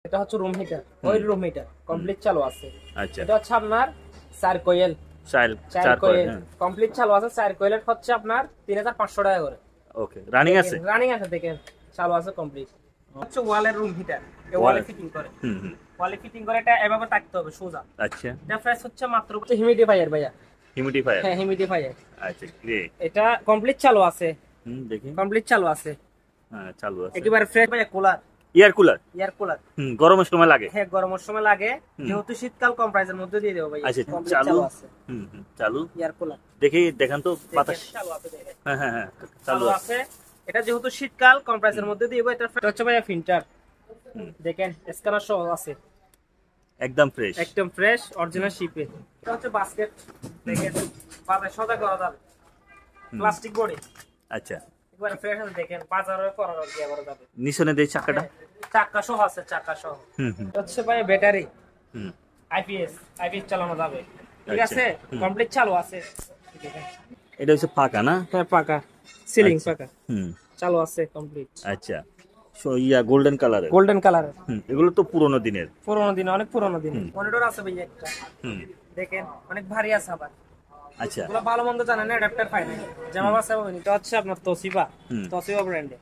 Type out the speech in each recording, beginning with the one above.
এটা হচ্ছে room heater, ওই রুম হিটার কমপ্লিট চালু আছে। আচ্ছা, এটা হচ্ছে আপনার 4 কোয়েল, চার কয়েল। হ্যাঁ, কমপ্লিট চালু আছে। 4 কোয়েলের হচ্ছে আপনার 3500 টাকা করে। ওকে, রানিং আছে। রানিং আছে, দেখেন চালু আছে কমপ্লিট। হচ্ছে ওয়ালের রুম হিটার, এই ওয়ালে ফিটিং করে। হুম হুম। ওয়ালে ফিটিং করে এটা এভাবে থাকতে হবে সোজা। আচ্ছা, এটা প্রাইস হচ্ছে মাত্র হিউমিডিফায়ার ভাইয়া। হিউমিডিফায়ার। হ্যাঁ, হিউমিডিফায়ার। আচ্ছা, গ্রেট। এটা কমপ্লিট চালু আছে। দেখি। কমপ্লিট চালু আছে, হ্যাঁ, চালু আছে। একেবারে ফ্রেশ ভাইয়া। Cooler, air cooler. Air cooler. গরমের সময় লাগে। হ্যাঁ, গরমের সময় লাগে, যেহেতু শীতকাল কম প্রাইসের মধ্যে দিয়ে দেবো ভাই। আচ্ছা, কমপ্লিট চালু। চালু আছে। চালু। এয়ার কুলার দেখি, দেখান তো বাতাস। চালু আছে, দেখেন হ্যাঁ হ্যাঁ হ্যাঁ, চালু আছে। এটা যেহেতু শীতকাল কম প্রাইসের মধ্যে দিব। এটা হচ্ছে ভাইয়া ফিল্টার, দেখেন স্ক্যানার সহ আছে, একদম ফ্রেশ। একদম ফ্রেশ অরিজিনাল শিপে। এটা হচ্ছে বাস্কেট, দেখেন বাজার সদা করা যাবে, প্লাস্টিক বডি। আচ্ছা, একবারে ফ্রেশ আছে, দেখেন বাজারে করা যাবে। নিচনে দেই চাকাটা। চাকা সহ আছে, চাকা সহ। এটা হচ্ছে ভাই ব্যাটারি, আইপিএস চালানো যাবে, ঠিক আছে। কমপ্লিট চালু আছে, দেখেন। এটা হচ্ছে পাকা না? হ্যাঁ, পাকা সিলিং পাকা। হুম, চালু আছে কমপ্লিট। আচ্ছা। গোল্ডেন কালারের। Golden colour. এগুলো তো পুরোনো দিনের। পুরোনো দিন, অনেক পুরোনো দিন। মনিটর আছে ভাই একটা, দেখেন অনেক ভারী আছে আবার। আচ্ছা, এগুলো ভালো মন্দ জানেন না, অ্যাডাপ্টার পাই না। জামা আছে, এটা হচ্ছে আপনার তোশিবা, তোশিবা ব্র্যান্ডে।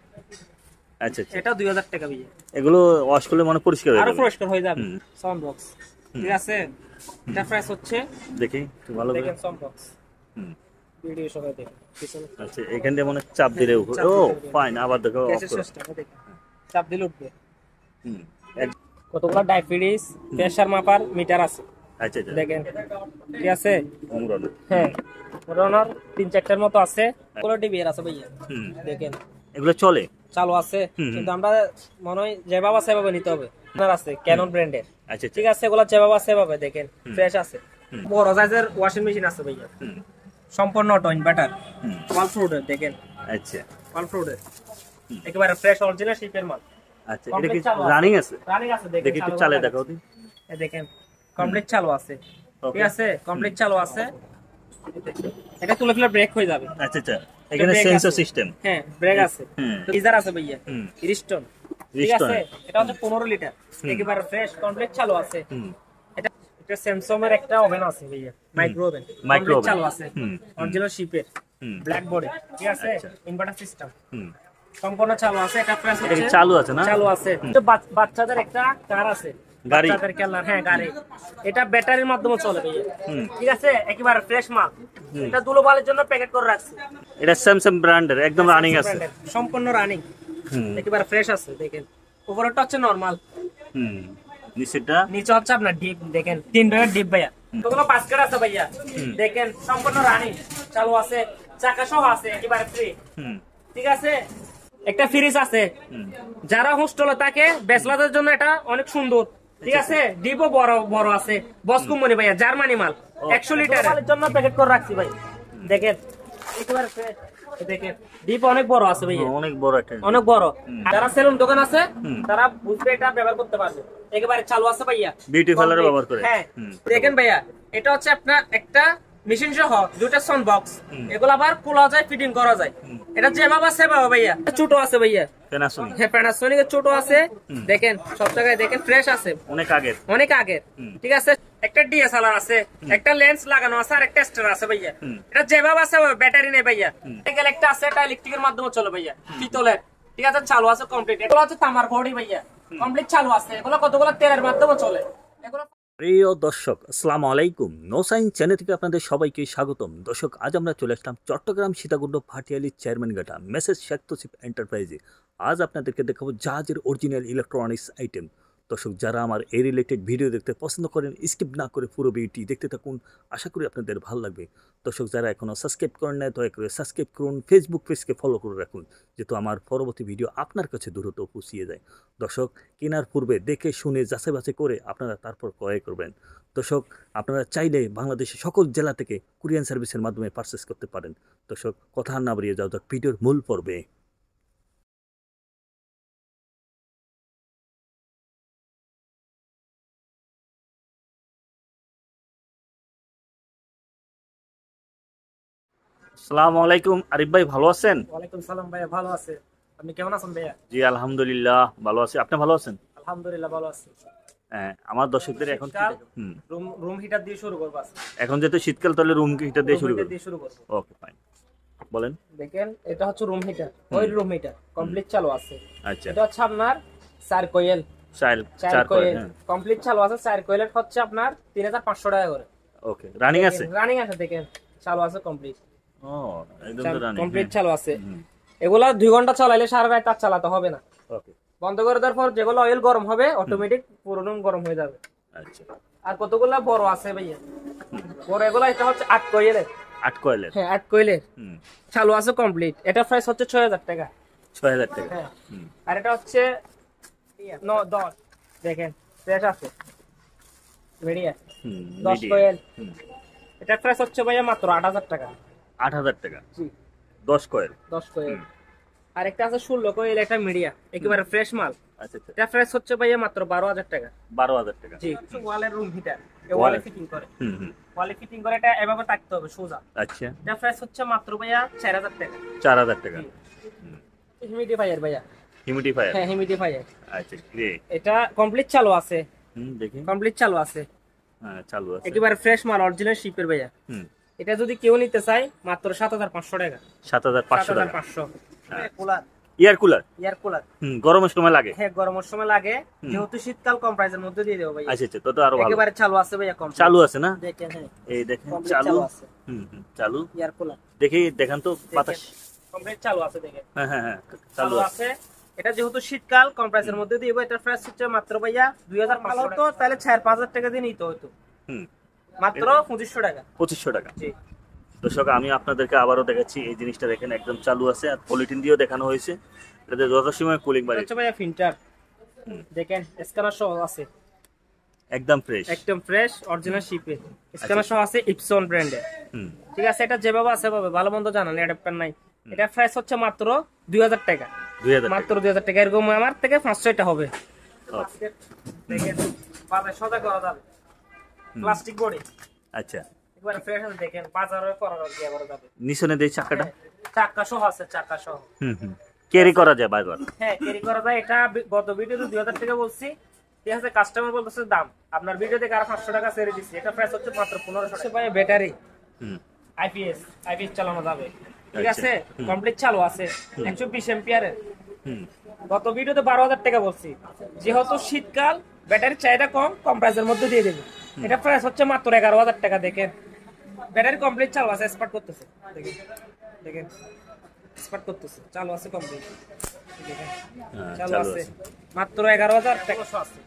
আচ্ছা, এটা 2000 টাকা ভাই। এগুলো ওয়াশ করলে মনে পরিষ্কার হয়ে আরো যাবে। পরিষ্কার হয়ে যাবে। সাউন্ড বক্স, ঠিক আছে। এটা প্রাইস হচ্ছে, দেখি একটু ভালো করে। দেখেন সাউন্ড বক্স, ভিডিও সবাই দেখেন পিছনে। আচ্ছা, এখান দিয়ে মনে চাপ দিলে ও ফাইন। আবার দেখো, অফ গ্যাসের করো। সিস্টেম দেখেন, চাপ দিলে উঠবে। হুম, কতগুলো ডায়াবেটিস প্রেসার মাপার মিটার আছে, আচ্ছা আচ্ছা। দেখেন, ঠিক আছে। অমরন। হ্যাঁ, রনার 3-4টার মতো আছে। কোন টিভি আছে ভাইয়া, দেখেন এগুলো চলে, চালু আছে। কিন্তু আমরা মনে হয় যেভাবে আছে সেভাবে নিতে হবে। আপনার আছে ক্যানন ব্র্যান্ডের, আচ্ছা ঠিক আছে। এগুলো যেভাবে আছে সেভাবে দেখেন, ফ্রেশ আছে। বড় সাইজের ওয়াশিং মেশিন আছে ভাইয়া, সম্পূর্ণ অটো ইনভার্টার, ওয়াল ফ্লোরের, দেখেন। আচ্ছা, ওয়াল ফ্লোরের একেবারে ফ্রেশ অরিজিনাল শিপের মাল। আচ্ছা। এটা কি রানিং আছে? রানিং আছে, দেখেন। দেখি একটু চালিয়ে দেখাও দিন। এই দেখেন কমপ্লিট চালু আছে, ঠিক আছে। কমপ্লিট চালু আছে। এটা তুলে ফেলে ব্রেক হয়ে যাবে। আচ্ছা আচ্ছা, এখানে সেন্সর সিস্টেম। হ্যাঁ, ব্রেক আছে, গিজার আছে ভাইয়া, রিস্টন, ঠিক আছে। এটা হচ্ছে 15 লিটার, একেবারে ফ্রেশ কমপ্লিট চালু আছে। এটা এটা স্যামসাং এর একটা ওভেন আছে ভাইয়া, মাইক্রো ওভেন, কমপ্লিট চালু আছে, অরিজিনাল শিপের, ব্ল্যাক বডি, ঠিক আছে। ইনভার্টার সিস্টেম সম্পূর্ণ চালু আছে। এটা প্রাইস হচ্ছে, চালু আছে না? চালু আছে। তো বাচ্চাদের একটা কার আছে, গাড়ি, বাচ্চাদের খেলনার, হ্যাঁ গাড়ি। এটা ব্যাটারির মাধ্যমে চলে ভাইয়া, ঠিক আছে। একেবারে ফ্রেশ মাল। এটা দুলোবালের জন্য প্যাকেট করে রাখছি। এটা স্যামসাং ব্র্যান্ডের, একদম রানিং আছে, সম্পূর্ণ রানিং, একেবারে ফ্রেশ আছে। দেখেন উপরেরটা হচ্ছে নরমাল, নিচেটা, নিচে হচ্ছে আপনার ডিপ, দেখেন 3 রয়ের ডিপ ভাইয়া। তোগুলো বাস্কেট আছে ভাইয়া, দেখেন সম্পূর্ণ রানিং চালু আছে, চাকা সহ আছে, একেবারে ফ্রি, ঠিক আছে। একটা ফ্রিজ আছে, যারা হোস্টেলে থাকে ব্যাচলারদের জন্য এটা অনেক সুন্দর, ঠিক আছে। ডিপও বড় বড় আছে, বস কোম্পানি ভাইয়া, জার্মানি মাল, 100 লিটারের জন্য প্যাকেট করে রাখছি ভাই, দেখেন একেবারে ফ্রেশ। দেখেন ডিপ অনেক বড় আছে ভাইয়া, অনেক বড় একটা, অনেক বড়। যারা সেলুন দোকান আছে তারা বুঝবে, এটা ব্যবহার করতে পারবে। একেবারে চালু আছে ভাইয়া, বিউটি পার্লারে ব্যবহার করে। হ্যাঁ, দেখেন ভাইয়া, এটা হচ্ছে আপনার একটা মেশিন সহ দুটো সাউন্ড বক্স। এগুলো আবার খোলা যায়, ফিটিং করা যায়। এটা যেভাবে আছে সেভাবে ভাইয়া। ছোট আছে ভাইয়া, প্যানাসোনিক। হ্যাঁ প্যানাসোনিক এর ছোট আছে, দেখেন সব জায়গায় দেখেন ফ্রেশ আছে, অনেক আগের, অনেক আগের, ঠিক আছে। একটা ডিএসএলআর আছে, একটা লেন্স লাগানো আছে, আর একটা স্টার আছে ভাইয়া। এটা যেভাবে আছে ব্যাটারি নেই ভাইয়া। এখানে একটা আছে, এটা ইলেকট্রিকের মাধ্যমে চলে ভাইয়া, পিতলের, ঠিক আছে। চালু আছে কমপ্লিট। এগুলো হচ্ছে তামার বডি ভাইয়া, কমপ্লিট চালু আছে। এগুলো কতগুলো তেলের মাধ্যমে চলে এগুলো। প্রিয় দর্শক, আসসালামু আলাইকুম। নো সাইন চ্যানেল থেকে আপনাদের সবাইকে স্বাগতম। দর্শক, আজ আমরা চলে আসলাম চট্টগ্রাম সীতাকুণ্ড ভাটিয়ালি চেয়ারম্যানঘাটা মেসেজ শেখ তসিফ এন্টারপ্রাইজে। আজ আপনাদেরকে দেখাবো জাহাজের অরিজিনাল ইলেকট্রনিক্স আইটেম। দর্শক, যারা আমার এই রিলেটেড ভিডিও দেখতে পছন্দ করেন, স্কিপ না করে পুরো ভিডিওটি দেখতে থাকুন। আশা করি আপনাদের ভালো লাগবে। দর্শক, যারা এখনও সাবস্ক্রাইব করেন না, দয়া করে সাবস্ক্রাইব করুন, ফেসবুক পেজকে ফলো করে রাখুন, যেহেতু আমার পরবর্তী ভিডিও আপনার কাছে দ্রুত পৌঁছিয়ে যায়। দর্শক, কেনার পূর্বে দেখে শুনে যাচাই বাছাই করে আপনারা তারপর ক্রয় করবেন। দর্শক, আপনারা চাইলে বাংলাদেশের সকল জেলা থেকে কুরিয়ান সার্ভিসের মাধ্যমে পারচেস করতে পারেন। দর্শক, কথা না বাড়িয়ে যাও যাক ভিডিওর মূল পর্বে। আসসালামু আলাইকুম, আরিফ ভাই, ভালো আছেন? ওয়ালাইকুম সালাম ভাইয়া, ভালো আছে। আপনি কেমন আছেন ভাইয়া? জি আলহামদুলিল্লাহ ভালো আছি। আপনি ভালো আছেন? আলহামদুলিল্লাহ ভালো আছি। আমার দর্শকদের এখন শীতকাল, রুম হিটার দিয়ে শুরু করব আজকে। এখন যেহেতু শীতকাল তাহলে রুম হিটার দিয়ে শুরু করব। ওকে ফাইন, বলেন। দেখেন এটা হচ্ছে রুম হিটার, ওই রুম হিটার কমপ্লিট চালু আছে। আচ্ছা, এটা হচ্ছে আপনার 4 কোয়েল, 4 কোয়েল কমপ্লিট চালু আছে। 4 কোয়েলের হচ্ছে আপনার 3500 টাকা করে। ওকে, রানিং আছে? রানিং আছে, দেখেন চালু আছে কমপ্লিট। ও একদম তো রানিং, কমপ্লিট চালু আছে। এগুলা 2 ঘন্টা চালাইলে সারা রাত আর চালাতে হবে না। ওকে, বন্ধ করে দেওয়ার পর যেগুলো অয়েল গরম হবে অটোমেটিক পুরো রুম গরম হয়ে যাবে। আচ্ছা, আর কতগুলো বড় আছে ভাইয়া, বড় এগুলো এটা হচ্ছে 8 কোয়েলের। 8 কোয়েলের? হ্যাঁ 8 কোয়েলের চালু আছে কমপ্লিট। এটা প্রাইস হচ্ছে 6000 টাকা। 6000 টাকা। হ্যাঁ, আর এটা হচ্ছে 10 দেখেন ফ্রেশ আছে, মিডিয়া 10 কোয়েল। এটা প্রাইস হচ্ছে ভাইয়া মাত্র 8000 টাকা। 8000 টাকা? জি, 10 কোয়েল। 10 কোয়েল। আর একটা আছে 16 কোয়েল, এটা মিডিয়া একেবারে ফ্রেশ মাল। আচ্ছা আচ্ছা, এটা প্রাইস হচ্ছে ভাইয়া মাত্র 12000 টাকা। 12000 টাকা? জি, ওয়ালের রুম হিটার, ওয়ালে ফিটিং করে। ওয়ালে ফিটিং করে এটা এভাবে থাকতে হবে সোজা। আচ্ছা, এটা প্রাইস হচ্ছে মাত্র ভাইয়া 4000 টাকা। 4000 টাকা? হিউমিডিফায়ার ভাইয়া। হিউমিডিফায়ার? হ্যাঁ হিউমিডিফায়ার। আচ্ছা, গ্রেট। এটা কমপ্লিট চালু আছে। দেখি, কমপ্লিট চালু আছে। হ্যাঁ চালু আছে, একেবারে ফ্রেশ মাল, অরিজিনাল শিপের ভাইয়া। এটা যদি কেউ নিতে চায় মাত্র 7500 টাকা। 7500 টাকা? 7500। Cooler, air cooler? Air cooler গরমের সময় লাগে? হ্যাঁ গরমের সময় লাগে, যেহেতু শীতকাল কম প্রাইসের মধ্যে দিয়ে দেবো ভাইয়া। আচ্ছা আচ্ছা, তো আরো ভালো। একেবারে চালু আছে ভাইয়া, কম চালু আছে না? দেখেন, হ্যাঁ এই দেখেন কমপ্লিট চালু আছে। চালু এয়ার কুলার দেখি, দেখান তো বাতাস। কমপ্লিট চালু আছে, দেখেন। হ্যাঁ হ্যাঁ হ্যাঁ, চালু আছে। এটা যেহেতু শীতকাল কম প্রাইসের মধ্যে দিব, এটা প্রাইস হচ্ছে মাত্র ভাইয়া 2500 টাকা। তো তাহলে 4-5000 টাকা দিয়ে নিতে হতো, মাত্র 2500 টাকা। 2500 টাকা? জি। দর্শক, আমি আপনাদেরকে আবারও দেখাচ্ছি, এই জিনিসটা দেখেন একদম চালু আছে, আর পলিথিন দিয়েও দেখানো হয়েছে। এটাতে যথাসময়ে কুলিং বাড়ে। আচ্ছা ভাইয়া ফিল্টার দেখেন, স্ক্যানার সহ আছে, একদম ফ্রেশ, একদম ফ্রেশ অরিজিনাল শিপে। স্ক্যানার সহ আছে, ইপসন ব্র্যান্ডের। ঠিক আছে, এটা যেভাবে আছে ভাবে, ভালো মন্দ জানা নেই, অ্যাডাপ্টার নাই। এটা প্রাইস হচ্ছে মাত্র 2000 টাকা। 2000 মাত্র 2000 টাকা। এরকম আমার থেকে 500 এটা হবে। দেখেন বাজার সদা করা যাবে, প্লাস্টিক বডি। আচ্ছা, একবারে ফ্রেশ আছে, দেখেন বাজারে করা যাবে। নিচনে দেই চাকাটা? চাকা সহ আছে, চাকা সহ। ক্যারি করা যায় বারবার? হ্যাঁ ক্যারি করা যায়। এটা গত ভিডিওতে 2000 টাকা বলছি, ঠিক আছে। কাস্টমার বলতেছে দাম, আপনার ভিডিও থেকে আর 500 টাকা ছেড়ে দিচ্ছি। এটা প্রাইস হচ্ছে মাত্র 1500 টাকা। ভাই ব্যাটারি আইপিএস চালানো যাবে, ঠিক আছে। কমপ্লিট চালু আছে, 120 এম্পিয়ারের। গত ভিডিওতে 12000 টাকা বলছি, যেহেতু শীতকাল ব্যাটারির চাহিদা কম প্রাইসের মধ্যে দিয়ে দেবে। এটা প্রাইস হচ্ছে মাত্র 11000 টাকা। দেখেন ব্যাটারি কমপ্লিট চালু আছে, স্পার্ট করতেছে, দেখেন স্পার্ট করতেছে, চালু আছে কমপ্লিট, দেখেন চালু আছে। মাত্র 11000 টাকা আছে।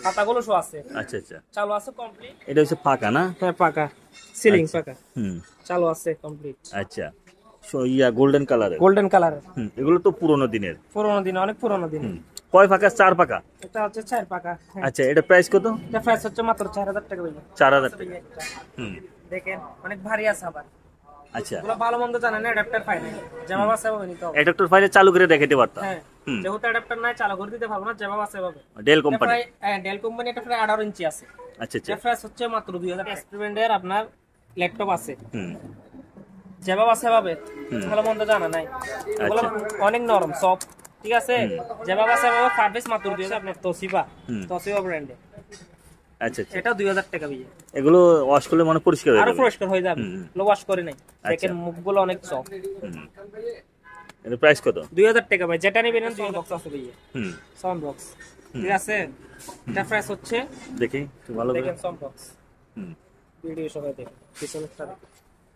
খাতাগুলো শো আছে। আচ্ছা আচ্ছা, চালু আছে কমপ্লিট। এটা হচ্ছে পাকা না? হ্যাঁ পাকা, সিলিং পাকা। চালু আছে কমপ্লিট। আচ্ছা, গোল্ডেন কালারের? গোল্ডেন কালারের। এগুলো তো পুরোনো দিনের? পুরোনো দিন, অনেক পুরোনো দিন। কয় পাকা? 4 পাকা? এটা হচ্ছে 4 পাকা। আচ্ছা, এটা প্রাইস কত? এটা প্রাইস হচ্ছে মাত্র 4000 টাকা ভাই। 4000 টাকা? দেখেন অনেক ভারী আছে আবার। আচ্ছা, এগুলো ভালো মন্দ জানেন না, অ্যাডাপ্টার পাই না, যেভাবে আছে ভাবে নিতে হবে। অ্যাডাপ্টার ফাইলে চালু করে দেখাতে পারতাম। হ্যাঁ, যেহেতু অ্যাডাপ্টার নাই চালু করে দিতে পারবো না, যেভাবে আছে ভাবে। Del company? Del company. এটা প্রায় 18 ইঞ্চি আছে। আচ্ছা আচ্ছা, এটা প্রাইস হচ্ছে মাত্র 2000 টাকা। এক্সপেরিমেন্টের আপনার ল্যাপটপ আছে, যেভাবে আছে ভাবে, ভালো মন্দ জানা নাই। এগুলো অনেক নরম সফট, ঠিক আছে। যেভাবে আছে ভাবে সার্ভিস মাত্র 2000। আপনার তোশিবা ব্র্যান্ডে। আচ্ছা আচ্ছা, এটা 2000 টাকা ভাই। এগুলো ওয়াশ করলে মনে পরিষ্কার হয়ে আরো যাবে? পরিষ্কার হয়ে যাবে, লো ওয়াশ করে নাই। দেখেন মুখগুলো অনেক সফট। এর প্রাইস কত? 2000 টাকা ভাই। যেটা নেবেন সাউন্ড বক্স আছে ভাই, সাউন্ড বক্স, ঠিক আছে। এটা প্রাইস হচ্ছে, দেখি একটু ভালো করে দেখেন সাউন্ড বক্স, ভিডিও সবাই দেখেন, পিছনেরটা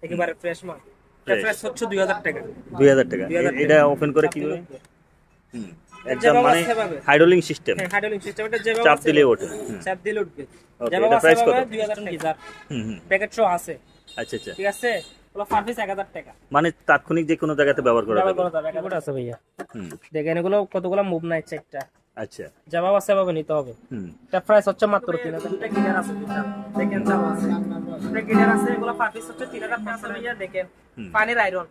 একেবারে ফ্রেশ মাল। এটা প্রাইস হচ্ছে 2000 টাকা। 2000 টাকা? এটা ওপেন করে কিভাবে? একদম মানে হাইড্রোলিক সিস্টেম? হ্যাঁ হাইড্রোলিক সিস্টেম। এটা যেভাবে চাপ দিলে ওঠে? চাপ দিলে উঠবে। ওকে, এটা প্রাইস কত? 2000 টাকা। প্যাকেট শো আছে। আচ্ছা আচ্ছা, ঠিক আছে। ওগুলো সার্ভিস 1000 টাকা। মানে তাৎক্ষণিক যে কোনো জায়গাতে ব্যবহার করা যাবে? ব্যবহার আছে ভাইয়া। দেখেন এগুলো কতগুলো মুভ নাই, চেকটা। আচ্ছা, যেভাবে আছে সেভাবে নিতে হবে। এটা প্রাইস হচ্ছে মাত্র 3000 টাকা। গিটার আছে দুটো, দেখেন চালু আছে। এটা গিটার আছে, এগুলো সার্ভিস হচ্ছে 3500 ভাইয়া। দেখেন পানির আয়রন।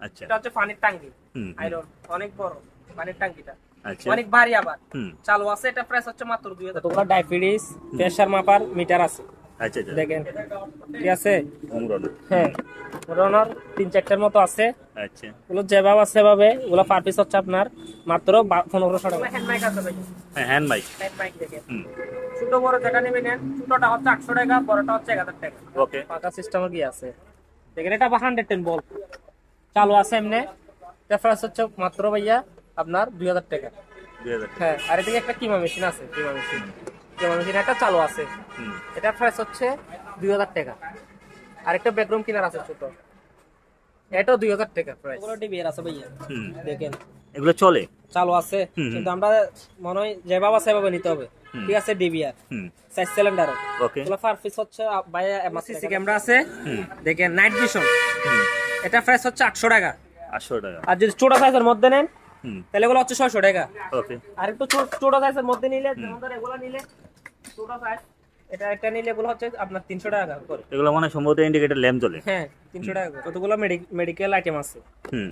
আচ্ছা, এটা হচ্ছে পানির ট্যাঙ্কি, আয়রন অনেক বড় পানির ট্যাঙ্কিটা, আচ্ছা, অনেক ভারী আবার। চালু আছে। এটা প্রাইস হচ্ছে মাত্র 2000 টাকা। তোমরা ডায়াবেটিস প্রেসার মাপার মিটার আছে, আচ্ছা আচ্ছা দেখেন ঠিক আছে। অমরন। হ্যাঁ রনার 3-4টার মতো আছে, আচ্ছা ওগুলো যেভাবে আছে সেভাবে। ওগুলো পার পিস হচ্ছে আপনার মাত্র 1500 টাকা। হ্যান্ড মাইক আছে ভাই, হ্যাঁ হ্যান্ড মাইক। হ্যান্ড মাইক দেখেন ছোট বড় যেটা নেবেন নেন। ছোটটা হচ্ছে 800 টাকা, বড়টা হচ্ছে 1000 টাকা। ওকে পাকা সিস্টেমের কি আছে দেখেন। এটা 110 ভোল্ট চালু আছে এমনি। প্রাইস হচ্ছে মাত্র ভাইয়া আপনার 2000 টাকা। 2000 হ্যাঁ আর এদিকে একটা কিমা মেশিন আছে, কিমা মেশিন একটা চালু আছে। এটার প্রাইস হচ্ছে 2000 টাকা। আরেকটা বেডরুম কিনার আছে ছোট, এটাও 2000 টাকা প্রাইস। ওগুলো ডিবিআর আছে ভাইয়া দেখেন, এগুলো চলে চালু আছে। কিন্তু আমরা মনে হয় যেভাবে সেভাবে নিতে হবে, ঠিক আছে। DVR 4 cylinder. ওকে এগুলো পার পিস হচ্ছে ভাইয়া সিসি ক্যামেরা আছে দেখেন, নাইট ভিশন। এটা প্রাইস হচ্ছে 800 টাকা। 800 টাকা। আর যদি ছোট সাইজের মধ্যে নেন তাহলে এগুলো হচ্ছে 600 টাকা। ওকে আর একটু ছোট সাইজের মধ্যে নিলে, যেমন ধর এগুলো নিলে ছোট সাইজ, এটা একটা নিলে এগুলো হচ্ছে আপনার 300 টাকা করে। এগুলো মানে সম্ভবত ইন্ডিকেটর ল্যাম্প জ্বলে। হ্যাঁ 300 টাকা করে। কতগুলো মেডিকেল আইটেম আছে,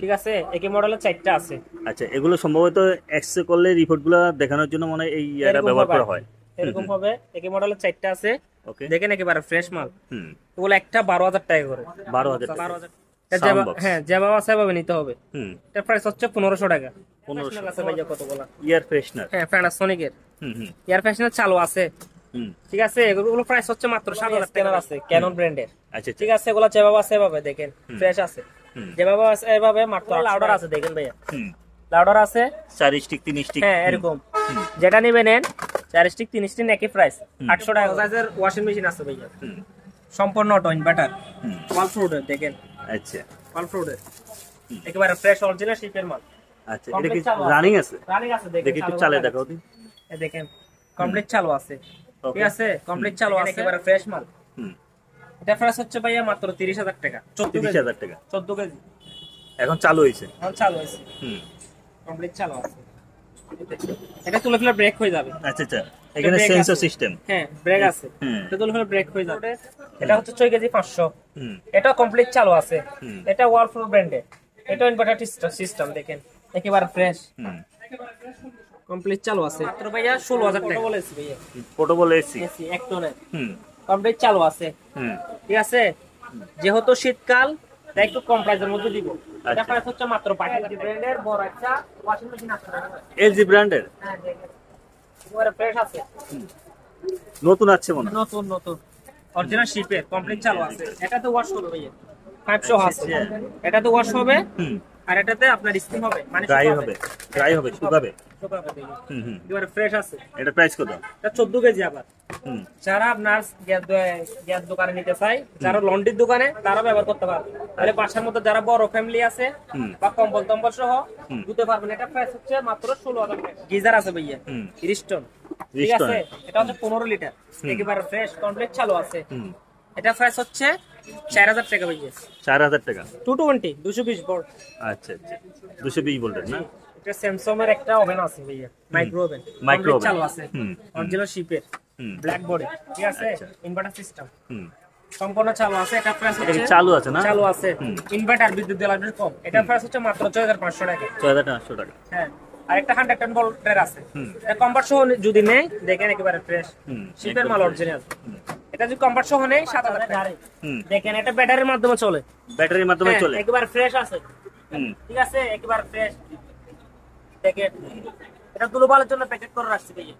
ঠিক আছে। একই মডেলের 4টা আছে। আচ্ছা এগুলো সম্ভবত এক্সরে করলে রিপোর্টগুলো দেখানোর জন্য মানে এই এটা ব্যবহার করা হয়। এরকম হবে। একই মডেলের 4টা আছে। ওকে দেখেন একেবারে ফ্রেশ মাল। এগুলো একটা 12000 টাকা করে। 12000 হ্যাঁ যেভাবে আছে সেভাবে নিতে হবে। এটার প্রাইস হচ্ছে 1500 টাকা। 1500 আছে ভাইয়া কতগুলো। ইয়ার ফ্রেশনার। হ্যাঁ প্যানাসোনিকের এয়ার ফ্রেশনার চালু আছে, ঠিক আছে। এগুলো প্রাইস হচ্ছে মাত্র 7000 টাকা আছে, ক্যানন ব্র্যান্ডের। আচ্ছা ঠিক আছে, এগুলো যেভাবে আছে সেভাবে দেখেন ফ্রেশ আছে। যেভাবে আছে এভাবে মাত্র। লাউডার আছে দেখেন ভাইয়া, লাউডার আছে 4 স্টিক 3 স্টিক। হ্যাঁ এরকম যেটা নেবেন নেন। 4 স্টিক 3 স্টিক একই প্রাইস 800 টাকা। সাইজের ওয়াশিং মেশিন আছে ভাইয়া, সম্পূর্ণ অটো ইনভার্টার, ওয়াল ফ্রুটের দেখেন। আচ্ছা ওয়াল ফ্রুটের একেবারে ফ্রেশ অরিজিনাল শিপের মাল। আচ্ছা এটা কি রানিং আছে? রানিং আছে দেখেন, দেখি একটু চালে দেখাও দিন। এই দেখেন কমপ্লিট চালু আছে, ঠিক আছে। কমপ্লিট চালু আছে, একেবারে ফ্রেশ মাল। এটা প্রাইস হচ্ছে ভাইয়া মাত্র 30000 টাকা। 30000 টাকা 14 কেজি এখন চালু হয়েছে। এখন চালু আছে, কমপ্লিট চালু আছে। এটা তুলে ফেলে ব্রেক হয়ে যাবে। আচ্ছা আচ্ছা এখানে সেন্সর সিস্টেম। হ্যাঁ ব্রেক আছে, এটা তুলে ফেলে ব্রেক হয়ে যাবে। এটা হচ্ছে 6 কেজি 500। এটা কমপ্লিট চালু আছে। এটা ওয়ালফ্লোর ব্র্যান্ডের। এটা ইনভার্টার সিস্টেম দেখেন, একেবারে ফ্রেশ কমপ্লিট চালু আছে। মাত্র ভাইয়া 16000 টাকা বলেছি ভাইয়া। পোর্টেবল এসি এসি এক টনের কমপ্লিট চালু আছে, ঠিক আছে। যেহেতু শীতকাল তাই একটু কম প্রাইসের মধ্যে দিব। এটা প্রাইস হচ্ছে মাত্র 5 ব্র্যান্ডের বড় একটা ওয়াশিং মেশিন আছে। এলজি ব্র্যান্ডের। হ্যাঁ দেখেন একেবারে ফ্রেশ আছে, নতুন আছে মনে। নতুন নতুন অরিজিনাল শিপের কমপ্লিট চালু আছে। এটাতে ওয়াশ হবে ভাইয়া, 500 আছে। এটাতে ওয়াশ হবে আর এটাতে আপনার স্টিম হবে, মানে ড্রাই হবে। ড্রাই হবে শুকাবে। শুকাবে দেখেন একেবারে ফ্রেশ আছে। এটা প্রাইস কত? এটা 14 কেজি আবার। যারা আপনার গ্যাস দোকানে নিতে চায়, যারা লন্ড্রির দোকানে, তারা ব্যবহার করতে পারবে। তাহলে বাসার মধ্যে যারা বড় ফ্যামিলি আছে বা কম্বল টম্বল সহ ধুতে পারবেন। এটা প্রাইস হচ্ছে মাত্র 16000 টাকা। গিজার আছে ভাইয়া রিস্টন, ঠিক আছে। এটা হচ্ছে 15 লিটার, একেবারে ফ্রেশ কমপ্লিট চালু আছে। এটা প্রাইস হচ্ছে 4000 টাকা ভাইয়া। 4000 টাকা 220 220 ভোল্ট। আচ্ছা আচ্ছা 220 ভোল্টের না। এটা স্যামসাং এর একটা ওভেন আছে ভাইয়া, মাইক্রো ওভেন। মাইক্রো ওভেন চালু আছে, অরিজিনাল শিপের ব্ল্যাক বডি, ঠিক আছে। ইনভার্টার সিস্টেম সম্পূর্ণ চালু আছে। এটা প্রাইস হচ্ছে চালু আছে না? চালু আছে। ইনভার্টার বিদ্যুৎ বিল আসবে কম। এটা প্রাইস হচ্ছে মাত্র 6500 টাকা। 6500 টাকা। হ্যাঁ আর একটা 110 ভোল্টের আছে। এটা কনভার্ট সহ যদি নেই দেখেন একেবারে ফ্রেশ শিপের মাল অরিজিনাল। এটা যদি কনভার্ট সহ নেই 7000 টাকা। দেখেন এটা ব্যাটারির মাধ্যমে চলে। ব্যাটারির মাধ্যমে চলে, একেবারে ফ্রেশ আছে, ঠিক আছে। একেবারে ফ্রেশ দেখেন। এটা গ্লোবালের জন্য প্যাকেট করে রাখছি ভাইয়া।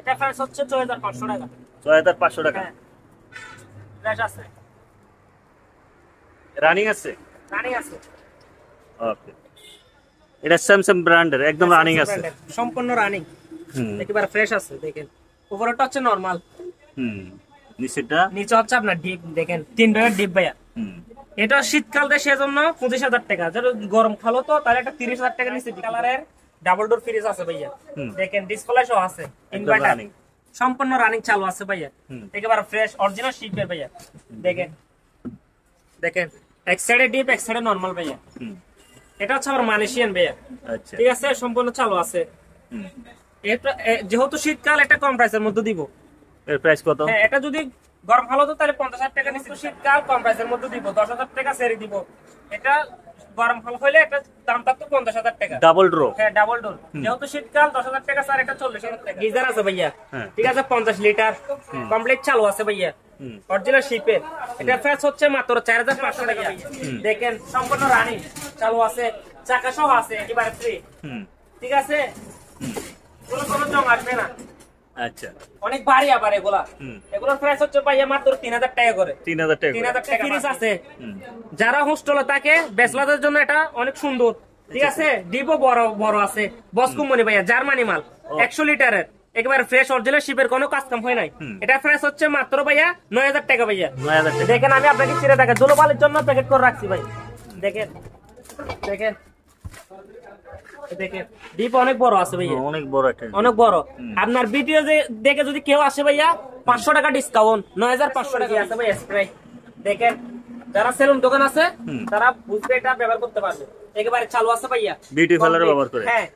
এটা প্রাইস হচ্ছে 6500 টাকা। 6500 টাকা ফ্রেশ আছে, রানিং আছে। রানিং আছে। ওকে এটা স্যামসাং ব্র্যান্ডের একদম রানিং আছে, সম্পূর্ণ রানিং, একেবারে ফ্রেশ আছে। দেখেন উপরেরটা হচ্ছে নরমাল, নিচে হচ্ছে আপনার ডিপ। দেখেন 3 ভাগের ডিপ ভাইয়া। এটা শীতকাল দেয় সেজন্য 25000 টাকা। যদি গরম খালো তো তাহলে একটা 30000 টাকা নিচে কালারের ডাবল ডোর ফ্রিজ আছে ভাইয়া। দেখেন ডিসপ্লে সহ আছে, ইনভার্টার সম্পূর্ণ রানিং চালু আছে ভাইয়া। একেবারে ফ্রেশ অরিজিনাল শিপের ভাইয়া। দেখেন দেখেন এক সাইডে ডিপ এক সাইডে নরমাল ভাইয়া। এটা হচ্ছে আমার মালয়েশিয়ান ভাইয়া, ঠিক আছে। সম্পূর্ণ চালু আছে। এটা যেহেতু শীতকাল এটা কম প্রাইসের মধ্যে দিব। এর প্রাইস কত? হ্যাঁ এটা যদি গরম ভালো তো তাহলে 50000 টাকা নিচে। শীতকাল কম প্রাইসের মধ্যে দিব, 10000 টাকা ছেড়ে দিব। এটা গরম ভালো হইলে এটা দাম থাকতো 50000 টাকা। Double door. হ্যাঁ ডাবল ডোর। যেহেতু শীতকাল 10000 টাকা স্যার, এটা 40000 টাকা। গিজার আছে ভাইয়া, ঠিক আছে 50 লিটার কমপ্লিট চালু আছে ভাইয়া। অরিজিনাল শিপের। এটা প্রাইস হচ্ছে মাত্র 4500 টাকা ভাইয়া। দেখেন সম্পূর্ণ রানিং চালু আছে, চাকা সহ আছে, একেবারে ফ্রি। ঠিক আছে, কোনো জং আসবে না। আচ্ছা, অনেক ভারী আবার এগুলা। এগুলোর প্রাইস হচ্ছে ভাইয়া মাত্র 3000 টাকা করে। 3000 টাকা। 3000 টাকা ফ্রিজ আছে। যারা হোস্টেলে থাকে ব্যাচলারদের জন্য এটা অনেক সুন্দর। ঠিক আছে, ডিপও বড় বড় আছে। বস কোম্পানি ভাইয়া, জার্মানি মাল, 100 লিটারের, একেবারে ফ্রেশ অরিজিনাল শিপের, কোনো কাজ কাম হয় নাই। এটা প্রাইস হচ্ছে মাত্র ভাইয়া 9000 টাকা ভাইয়া। 9000 টাকা। দেখেন আমি আপনাকে ছিঁড়ে দেখা জলপালের জন্য প্যাকেট করে রাখছি ভাই। দেখেন দেখেন দেখেন, ডিপ অনেক বড় আছে ভাইয়া, অনেক বড় একটা, অনেক বড়। আপনার ভিডিও দেখে যদি কেউ আসে ভাইয়া 500 টাকা ডিসকাউন্ট, 9500 টাকা আছে ভাই স্প্রে। দেখেন যারা সেলুন দোকান আছে তারা বুঝবে, এটা ব্যবহার করতে পারবে, একেবারে চালু আছে ভাইয়া। বিউটি পার্লারে ব্যবহার করে। হ্যাঁ,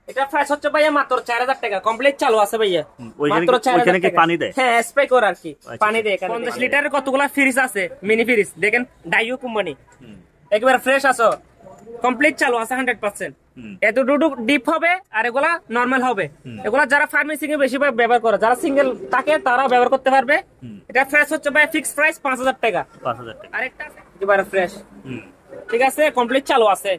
এটা প্রাইস হচ্ছে ভাইয়া মাত্র 4000 টাকা, কমপ্লিট চালু আছে ভাইয়া। মাত্র 4000 টাকা। পানি দেয়? হ্যাঁ, স্প্রে করে আর কি, পানি দেয়। 50 লিটারের কতগুলা ফ্রিজ আছে, মিনি ফ্রিজ। দেখেন ডাইও কোম্পানি, একেবারে ফ্রেশ আছে, কমপ্লিট চালু আছে 100%। এতটুকু ডিপ হবে আর এগুলা নরমাল হবে। এগুলা যারা ফার্মেসি এ বেশি ব্যবহার করে, যারা সিঙ্গেল থাকে তারা ব্যবহার করতে পারবে। এটা ফ্রেশ হচ্ছে ভাই ফিক্স প্রাইস 5000 টাকা। 5000 টাকা। আরেকটা একেবারে ফ্রেশ, ঠিক আছে, কমপ্লিট চালু আছে।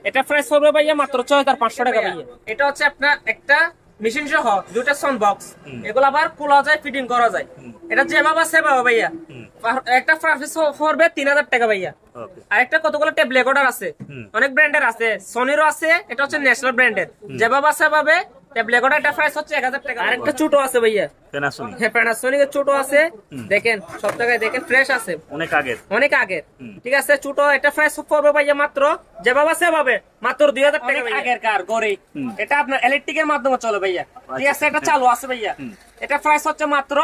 এটা প্রাইস হবে ভাইয়া মাত্র 6500 টাকা ভাইয়া। এটা হচ্ছে আপনার একটা মেশিন সহ দুটো সাউন্ড বক্স। এগুলো আবার খোলা যায়, ফিটিং করা যায়। এটা যেভাবে সেভাবে ভাইয়া। একটা প্রাইস পড়বে 3000 টাকা ভাইয়া। আরেকটা কতগুলো টেপ রেকর্ডার আছে, অনেক ব্র্যান্ডের আছে, সনিরও আছে। এটা হচ্ছে ন্যাশনাল ব্র্যান্ডের, যেভাবে সেভাবে টেপ রেকর্ডার। এটা প্রাইস হচ্ছে 1000 টাকা। আরেকটা ছোট আছে ভাইয়া, প্যানাসোনিক। হ্যাঁ, প্যানাসোনিক এর ছোট আছে। দেখেন সব জায়গায় দেখেন ফ্রেশ আছে, অনেক আগের, অনেক আগের। ঠিক আছে, ছোট। এটা প্রাইস পড়বে ভাইয়া মাত্র যেভাবে সেভাবে মাত্র 2000 টাকা আগের কার গড়ি। এটা আপনার ইলেকট্রিকের মাধ্যমে চলে ভাইয়া। ঠিক আছে, এটা চালু আছে ভাইয়া। এটা প্রাইস হচ্ছে মাত্র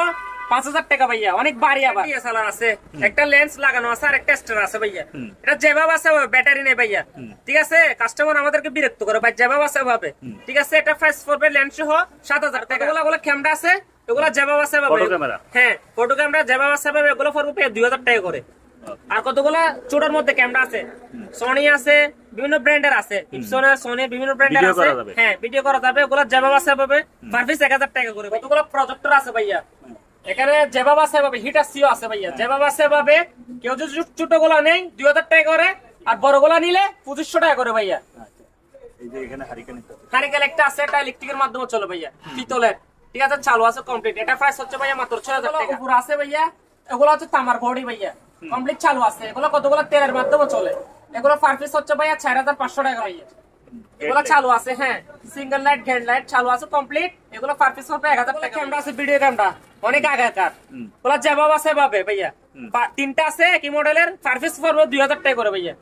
5000 টাকা ভাইয়া। অনেক বাড়ি আবার ডিএসএলআর আছে, একটা লেন্স লাগানো আছে আর একটা স্ট্যান্ড আছে ভাইয়া। এটা যেভাবে আছে ব্যাটারি নেই ভাইয়া। ঠিক আছে, কাস্টমার আমাদেরকে বিরক্ত করে ভাই, যেভাবে আছে ভাবে। ঠিক আছে, এটা প্রাইস পড়বে লেন্স সহ 7000 টাকা। এগুলো ক্যামেরা আছে, এগুলো যেভাবে আছে ভাবে। হ্যাঁ, ফটো ক্যামেরা যেভাবে আছে ভাবে, এগুলো পড়বে 2000 টাকা করে। আর কতগুলা ছোটর মধ্যে ক্যামেরা আছে, সনি আছে, বিভিন্ন ব্র্যান্ডের আছে, ইপসনের, সনির বিভিন্ন ব্র্যান্ডের আছে। হ্যাঁ, ভিডিও করা যাবে। ওগুলো যেভাবে আছে ভাবে পারফিস 1000 টাকা করে। কতগুলো প্রজেক্টর আছে ভাইয়া এখানে, যেভাবে আছে ভাবে। হিটার সিও আছে ভাইয়া, যেভাবে আছে ভাবে। কেউ যদি ছোট গুলা নেই 2000 টাকা করে, আর বড় গুলা নিলে 2500 টাকা করে ভাইয়া। এই যে এখানে হারিকেন একটা আছে, এটা ইলেকট্রিকের মাধ্যমে চলে ভাইয়া, পিতলের। ঠিক আছে, চালু আছে কমপ্লিট। এটা প্রাইস হচ্ছে ভাইয়া মাত্র 6000 টাকা। উপর আছে ভাইয়া, এগুলো হচ্ছে তামার ঘড়ি ভাইয়া, কমপ্লিট চালু আছে। এগুলো কতগুলো তেলের মাধ্যমে চলে। এগুলো পারফিস হচ্ছে ভাইয়া 4500 টাকা ভাইয়া। এগুলো চালু আছে। হ্যাঁ, সিঙ্গেল লাইট, গ্যান্ড লাইট চালু আছে কমপ্লিট। এগুলো পারফিস হবে 1000 টাকা। ক্যামেরা আছে, ভিডিও ক্যামেরা, অনেক আগেকার। ওগুলো যেভাবে আছে ভাবে ভাইয়া। তিনটা আছে একই মডেলের, পারফিস পড়বে 2000 টাকা করে ভাইয়া।